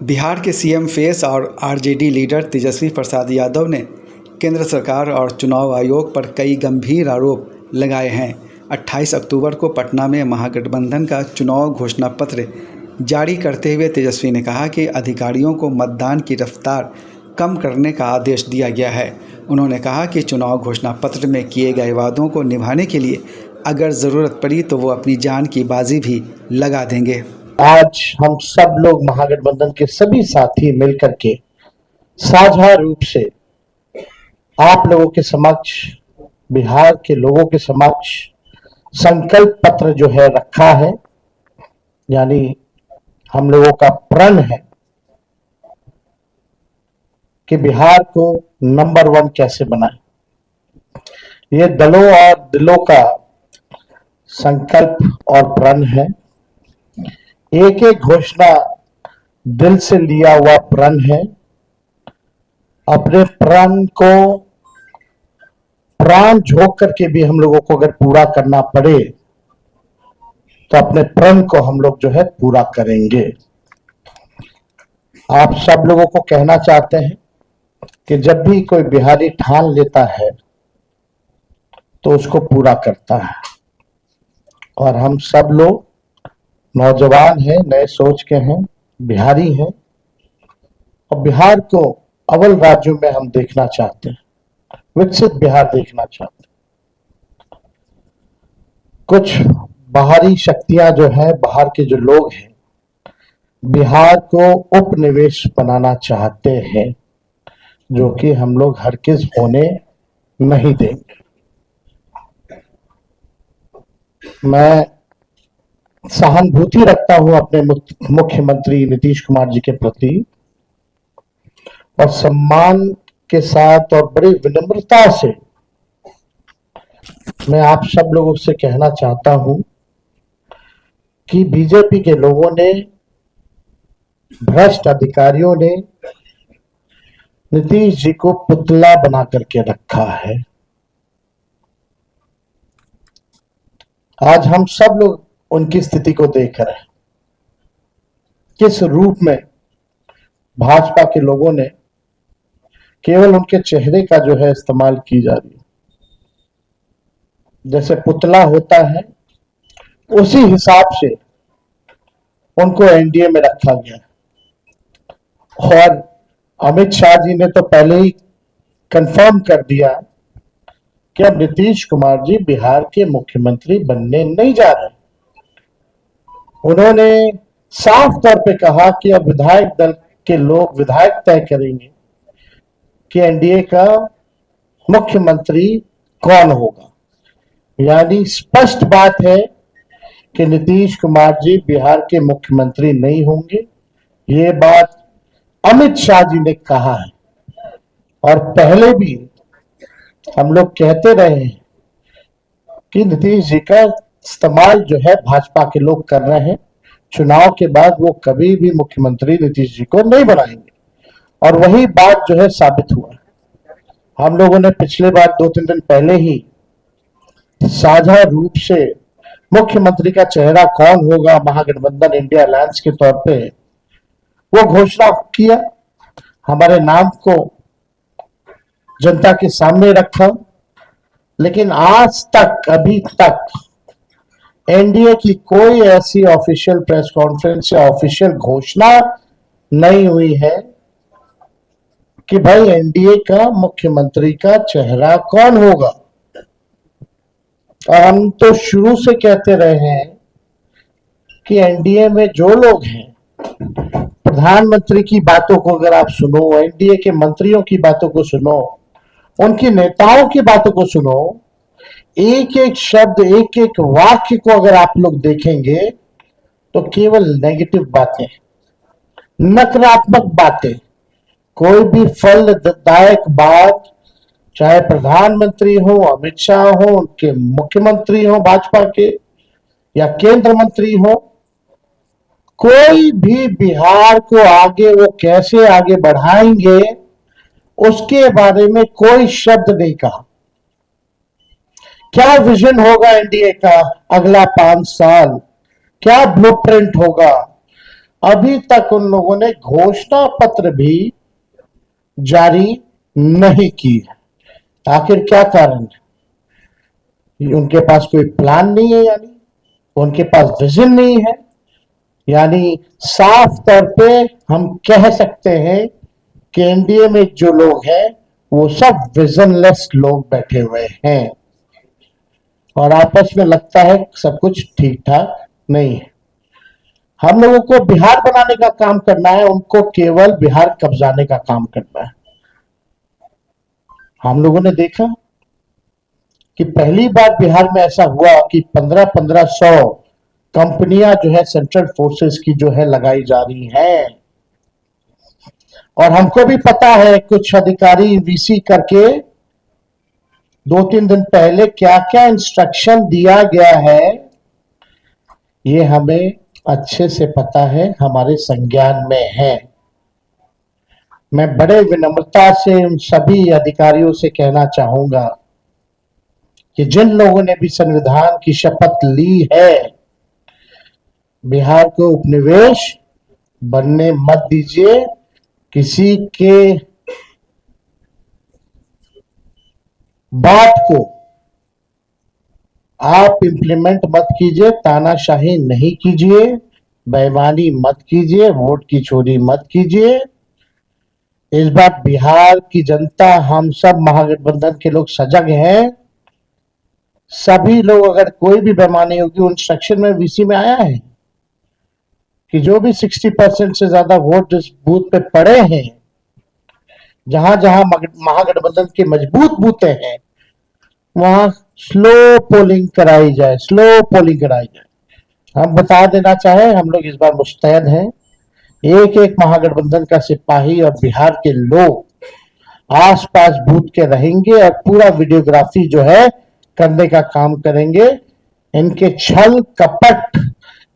बिहार के CM face और RJD leader Tejashwi Prasad Yadav ने केंद्र सरकार और चुनाव आयोग पर कई गंभीर आरोप लगाए हैं। 28 अक्टूबर को पटना में महागठबंधन का चुनाव घोषणा पत्र जारी करते हुए तेजस्वी ने कहा कि अधिकारियों को मतदान की रफ्तार कम करने का आदेश दिया गया है। उन्होंने कहा कि चुनाव घोषणा पत्र में किए गए वादों को निभाने के लिए अगर ज़रूरत पड़ी तो वो अपनी जान की बाजी भी लगा देंगे। आज हम सब लोग महागठबंधन के सभी साथी मिलकर के साझा रूप से आप लोगों के समक्ष, बिहार के लोगों के समक्ष संकल्प पत्र जो है रखा है। यानी हम लोगों का प्रण है कि बिहार को नंबर 1 कैसे बनाए। ये दलों और दिलों का संकल्प और प्रण है। एक एक घोषणा दिल से लिया हुआ प्रण है। अपने प्रण को प्राण झोंक करके भी हम लोगों को अगर पूरा करना पड़े तो अपने प्रण को हम लोग जो है पूरा करेंगे। आप सब लोगों को कहना चाहते हैं कि जब भी कोई बिहारी ठान लेता है तो उसको पूरा करता है। और हम सब लोग नौजवान हैं, नए सोच के हैं, बिहारी हैं और बिहार को अव्वल राज्यों में हम देखना चाहते हैं, विकसित बिहार देखना चाहते हैं। कुछ बाहरी शक्तियां जो है, बाहर के जो लोग हैं, बिहार को उपनिवेश बनाना चाहते हैं, जो कि हम लोग हरगिज होने नहीं देंगे। मैं सहानुभूति रखता हूं अपने मुख्यमंत्री नीतीश कुमार जी के प्रति और सम्मान के साथ और बड़ी विनम्रता से मैं आप सब लोगों से कहना चाहता हूं कि बीजेपी के लोगों ने, भ्रष्ट अधिकारियों ने नीतीश जी को पुतला बना करके रखा है। आज हम सब लोग उनकी स्थिति को देख रहे हैं। किस रूप में भाजपा के लोगों ने केवल उनके चेहरे का जो है इस्तेमाल की जा रही है। जैसे पुतला होता है उसी हिसाब से उनको एनडीए में रखा गया। और अमित शाह जी ने तो पहले ही कंफर्म कर दिया कि अब नीतीश कुमार जी बिहार के मुख्यमंत्री बनने नहीं जा रहे। उन्होंने साफ तौर पे कहा कि अब विधायक दल के लोग विधायक तय करेंगे कि एनडीए का मुख्यमंत्री कौन होगा। यानी स्पष्ट बात है कि नीतीश कुमार जी बिहार के मुख्यमंत्री नहीं होंगे। ये बात अमित शाह जी ने कहा है और पहले भी हम लोग कहते रहे हैं कि नीतीश जी का इस्तेमाल जो है भाजपा के लोग कर रहे हैं। चुनाव के बाद वो कभी भी मुख्यमंत्री नीतीश जी को नहीं बनाएंगे और वही बात जो है साबित हुआ। हम लोगों ने पिछले बार 2-3 दिन पहले ही साझा रूप से मुख्यमंत्री का चेहरा कौन होगा महागठबंधन इंडिया अलायंस के तौर पे वो घोषणा किया। हमारे नाम को जनता के सामने रखा, लेकिन आज तक, अभी तक एनडीए की कोई ऐसी ऑफिशियल प्रेस कॉन्फ्रेंस या ऑफिशियल घोषणा नहीं हुई है कि भाई एनडीए का मुख्यमंत्री का चेहरा कौन होगा। और हम तो शुरू से कहते रहे हैं कि एनडीए में जो लोग हैं, प्रधानमंत्री की बातों को अगर आप सुनो, एनडीए के मंत्रियों की बातों को सुनो, उनके नेताओं की बातों को सुनो, एक एक शब्द, एक एक वाक्य को अगर आप लोग देखेंगे तो केवल नेगेटिव बातें, नकारात्मक बातें, कोई भी फलदायक बात, चाहे प्रधानमंत्री हो, अमित शाह हो, उनके मुख्यमंत्री हो भाजपा के या केंद्र मंत्री हो, कोई भी बिहार को आगे वो कैसे आगे बढ़ाएंगे उसके बारे में कोई शब्द नहीं कहा। क्या विजन होगा एनडीए का अगला 5 साल, क्या ब्लूप्रिंट होगा, अभी तक उन लोगों ने घोषणा पत्र भी जारी नहीं की है। आखिर क्या कारण है? उनके पास कोई प्लान नहीं है, यानी उनके पास विजन नहीं है। यानी साफ तौर पे हम कह सकते हैं कि एनडीए में जो लोग हैं वो सब विजनलेस लोग बैठे हुए हैं और आपस में लगता है सब कुछ ठीक ठाक नहीं है। हम लोगों को बिहार बनाने का काम करना है, उनको केवल बिहार कब्जाने का काम करना है। हम लोगों ने देखा कि पहली बार बिहार में ऐसा हुआ कि 1500 कंपनियां जो है सेंट्रल फोर्सेस की जो है लगाई जा रही हैं। और हमको भी पता है कुछ अधिकारी वीसी करके 2-3 दिन पहले क्या क्या इंस्ट्रक्शन दिया गया है, ये हमें अच्छे से पता है, हमारे संज्ञान में है। मैं बड़े विनम्रता से उन सभी अधिकारियों से कहना चाहूंगा कि जिन लोगों ने भी संविधान की शपथ ली है, बिहार को उपनिवेश बनने मत दीजिए। किसी के बात को आप इंप्लीमेंट मत कीजिए, तानाशाही नहीं कीजिए, बेईमानी मत कीजिए, वोट की चोरी मत कीजिए। इस बार बिहार की जनता, हम सब महागठबंधन के लोग सजग हैं। सभी लोग, अगर कोई भी बेईमानी होगी, उन सेक्शन में वीसी में आया है कि जो भी 60% से ज्यादा वोट जिस बूथ पे पड़े हैं, जहां जहां महागठबंधन के मजबूत बूथे हैं, वहां स्लो पोलिंग कराई जाए, स्लो पोलिंग कराई जाए। हम बता देना चाहे, हम लोग इस बार मुस्तैद हैं। एक एक महागठबंधन का सिपाही और बिहार के लोग आसपास बूथ के रहेंगे और पूरा वीडियोग्राफी जो है करने का काम करेंगे। इनके छल कपट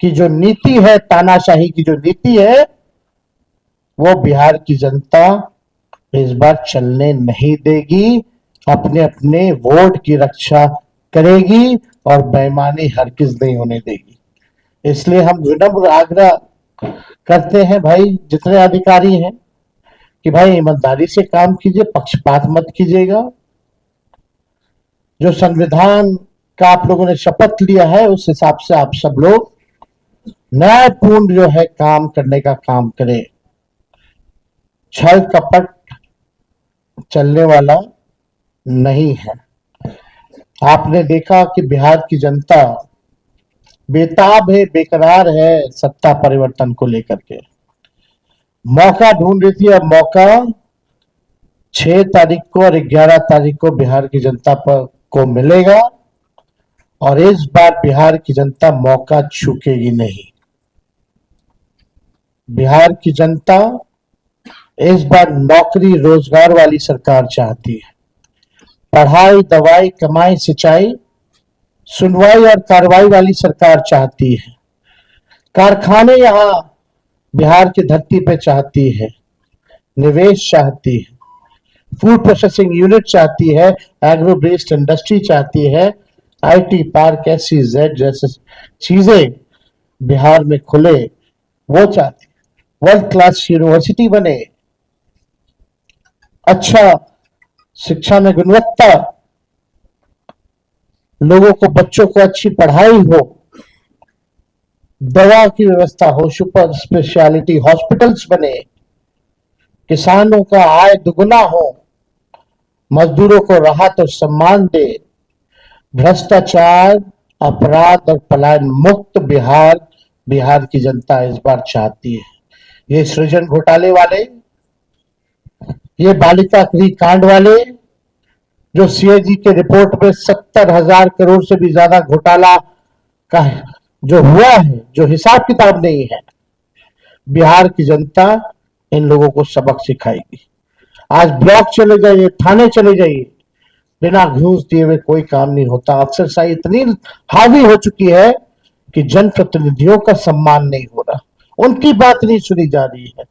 की जो नीति है, तानाशाही की जो नीति है, वो बिहार की जनता इस बार चलने नहीं देगी। अपने अपने वोट की रक्षा करेगी और बेईमानी हरगिज नहीं होने देगी। इसलिए हम विनम्र आग्रह करते हैं भाई, जितने अधिकारी हैं, कि भाई ईमानदारी से काम कीजिए, पक्षपात मत कीजिएगा। जो संविधान का आप लोगों ने शपथ लिया है, उस हिसाब से आप सब लोग न्यायपूर्ण जो है काम करने का काम करें। छल कपट चलने वाला नहीं है। आपने देखा कि बिहार की जनता बेताब है, बेकरार है सत्ता परिवर्तन को लेकर के, मौका ढूंढ रही थी। अब मौका 6 तारीख को और 11 तारीख को बिहार की जनता को मिलेगा और इस बार बिहार की जनता मौका चूकेगी नहीं। बिहार की जनता इस बार नौकरी रोजगार वाली सरकार चाहती है। पढ़ाई, दवाई, कमाई, सिंचाई, सुनवाई और कार्रवाई वाली सरकार चाहती है। कारखाने यहां बिहार की धरती पे चाहती है, निवेश चाहती है, फूड प्रोसेसिंग यूनिट चाहती है, एग्रो बेस्ड इंडस्ट्री चाहती है, आईटी पार्क, SEZ जैसे चीजें बिहार में खुले, वो चाहती है। वर्ल्ड क्लास यूनिवर्सिटी बने, अच्छा शिक्षा में गुणवत्ता, लोगों को, बच्चों को अच्छी पढ़ाई हो, दवा की व्यवस्था हो, सुपर स्पेशलिटी हॉस्पिटल्स बने, किसानों का आय दुगुना हो, मजदूरों को राहत और सम्मान दे, भ्रष्टाचार, अपराध और पलायन मुक्त बिहार की जनता इस बार चाहती है। ये सृजन घोटाले वाले, ये बालिका गृह कांड वाले, जो CAG के रिपोर्ट में 70,000 करोड़ से भी ज्यादा घोटाला का जो हुआ है, जो हिसाब किताब नहीं है, बिहार की जनता इन लोगों को सबक सिखाएगी। आज ब्लॉक चले जाइए, थाने चले जाइए, बिना घूस दिए हुए कोई काम नहीं होता। अफसरशाही इतनी हावी हो चुकी है कि जनप्रतिनिधियों का सम्मान नहीं हो रहा, उनकी बात नहीं सुनी जा रही है।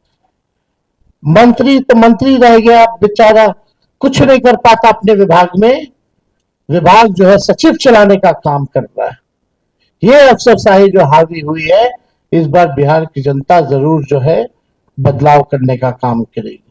मंत्री तो मंत्री रह गया, बेचारा कुछ नहीं कर पाता अपने विभाग में, विभाग जो है सचिव चलाने का काम कर रहा है। ये अफसरशाही जो हावी हुई है, इस बार बिहार की जनता जरूर जो है बदलाव करने का काम करेगी।